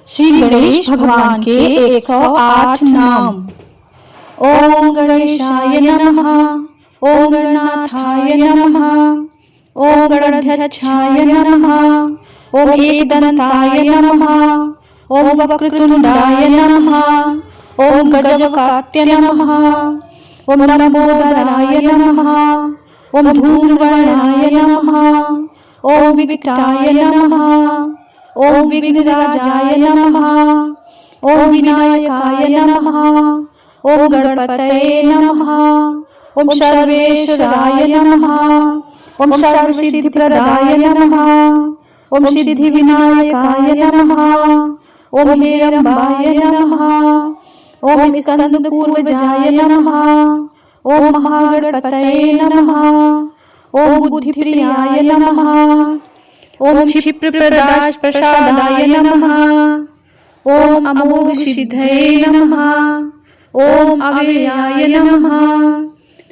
श्री गणेश भगवान के 108 नाम। ओम गणेशाय नमः, ओम गणनाथाय नमः, ओम गणाध्यक्षाय नमः, ओम एकदंताय नमः, ओम वक्रतुंडाय नमः, ओम गजमुखाय नमः, ओम लंबोदराय नमः, ओम धूम्रवर्णाय नमः, ओम विकटाय नमः, ओम विघ्नराजाय नमः, ओम विनायकाय नमः, ओम गणपतये नमः, ओम सर्वेश्वराय नमः, ओम सर्वसिद्धिप्रदाय नमः, ओम सिद्धिविनायकाय नमः, ओम हेरंबाय नमः, ओम स्कंदपूर्वजाय नमः, ओम महागणपतये नमः, ओम बुद्धिप्रियाय नमः, ओम क्षिप्रप्रदाय प्रसादाय नमः, ओम अमोघ सिद्धये नमः, ओम अव्ययाय नमः,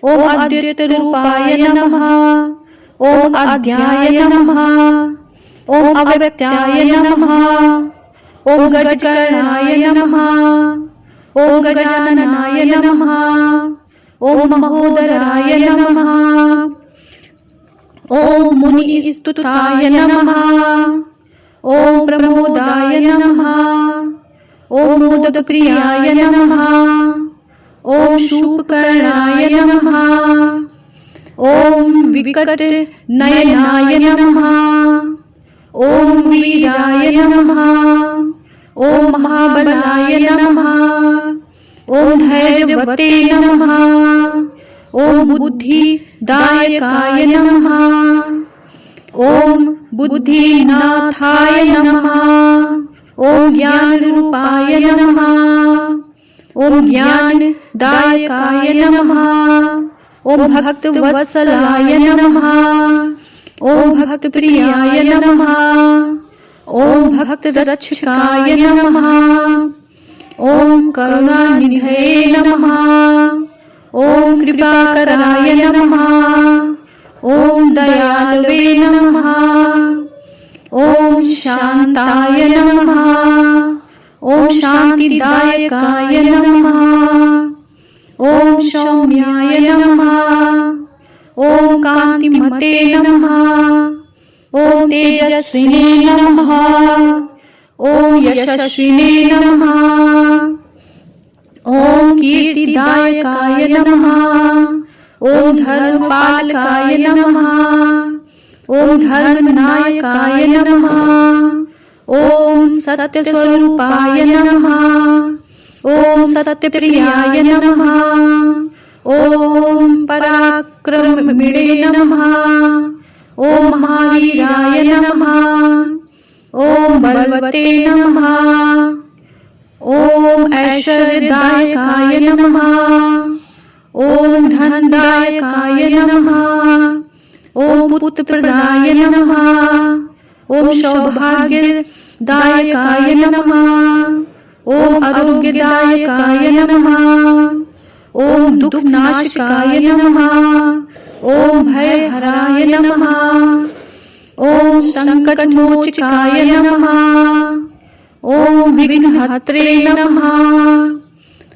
ओम अद्वैत रूपाय नमः, ओम अध्याय नमः, ओम अव्यक्ताय नमः, ओम गजकर्णाय नमः, ओम गजाननाय नमः, ओम महोदराय नमः, ओम मुनिस्तुताय नमः, ओम प्रमोदाय नमः, ओम मोदकप्रियाय नमः, ओम शूलकर्णाय नमः, ओम विकट नयनाय नमः, ओम वीराय नमः, ओम महाबलाय नमः, ओम धैर्यवते नमः, ओम बुद्धिदायकाय नमः, ओम बुद्धिनाथाय नमः, ओम ज्ञानरूपाय नमः, ओम ज्ञानदायकाय नमः, ओम भक्तवत्सलाय नमः, ओम भक्तप्रियाय नमः, ओम भक्तरक्षकाय नमः, ओम करुणानिधये नमः, ओम कृपाकराय नमः, ओम दयालवे नमः, ओम शांताय नमः, ओम शांतिदायकाय नमः, ओम सौम्याय नमः, ओम कांतिमते नमः, ओम तेजस्विने नमः, ओम यशस्विने नमः, ओम कीर्तिदायकाय नमः, ओम धर्मपालकाय नमः, ओम धर्मनायकाय नमः, ओम सत्यस्वरूपाय नमः, ओम सत्यप्रियाय नमः, ओम पराक्रमिणे नमः, ओम महावीराय नमः, ओम बलवते नमः, ओम ऐश्वर्यदायकाय नमः, ओम धनदायकाय नमः, ओम पुत्रप्रदाय नमः, ओम सौभाग्यदायकाय नमः, ओम आरोग्यदायकाय नमः, ओम दुःखनाशकाय नमः, ओम भयहराय नमः, ओम संकटमोचकाय नमः, ओम विघ्नहत्रे नमः,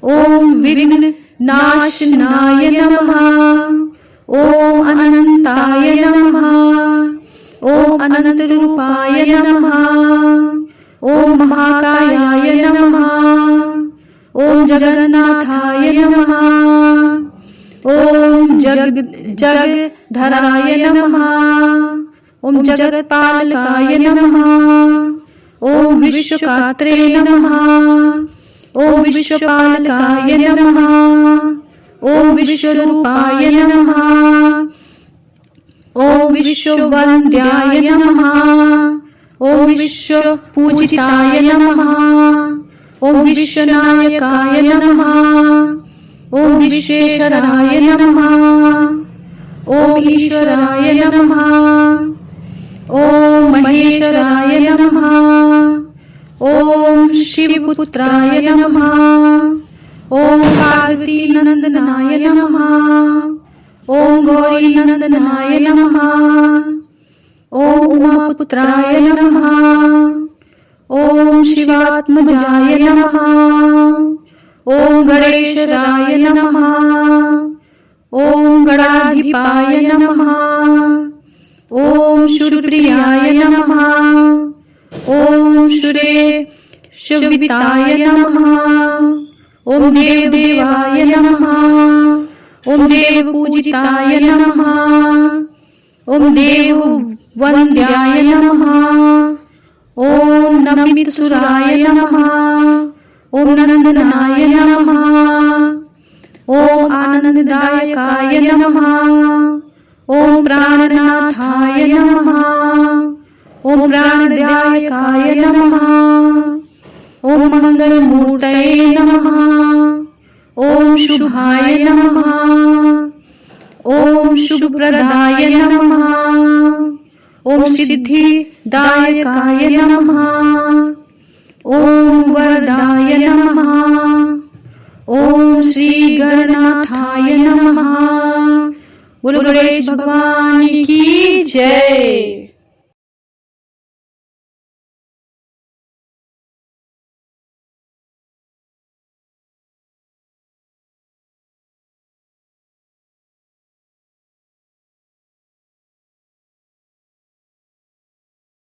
ओम विघ्ननाशनाय नमः, ओम अनंताय नमः, ओम अनंतरूपाय नमः, ओम महाकायाय नमः, ओम जगन्नाथाय नमः, ओम जगधराय नमः, ओम जगत्पालकाय नमः, ओम विश्वकात्रे नमः, ओम विश्वपालकाय नमः, ओम विश्वरूपाय नमः, ओम विश्ववन्द्याय नमः, ओम विश्वपूजिताय नमः, ओम विश्वनायकाय नमः, ओम विश्वेश्वराय नमः, ओम ईश्वराय नमः, ओम महेश्वराय नमः, ओम शिवपुत्राय नमः, ओम पार्वती नंदनाय नमः, ओम गौरी नंदनाय नमः, ओम उमापुत्राय नमः, ओम शिवात्मजाय नमः। ओम गणेशराय नमः। ओम गणाधिपाय नमः। ओम शूरप्रियाय नमः। ओम शुभविताय नमः। ओम देवदेवाय नमः। ओम देवपूजिताय नमः। ओम देववन्द्याय नमः। ओम नमितसुराय नमः। ओम नंदनाय नमः। ओम आनंददायकाय नमः। ओम प्राणनाथाय नमः। ओम प्राणदायकाय नमः। ओम मंगलमूर्तये नमः। ओम शुभाय नमः। ओम शुभप्रदाय नमः। ओम सिद्धिदायकाय नमः। ओम वरदाय नमः। ओम श्री गणनाथाय नमः। बोलो गणेश भगवान की जय।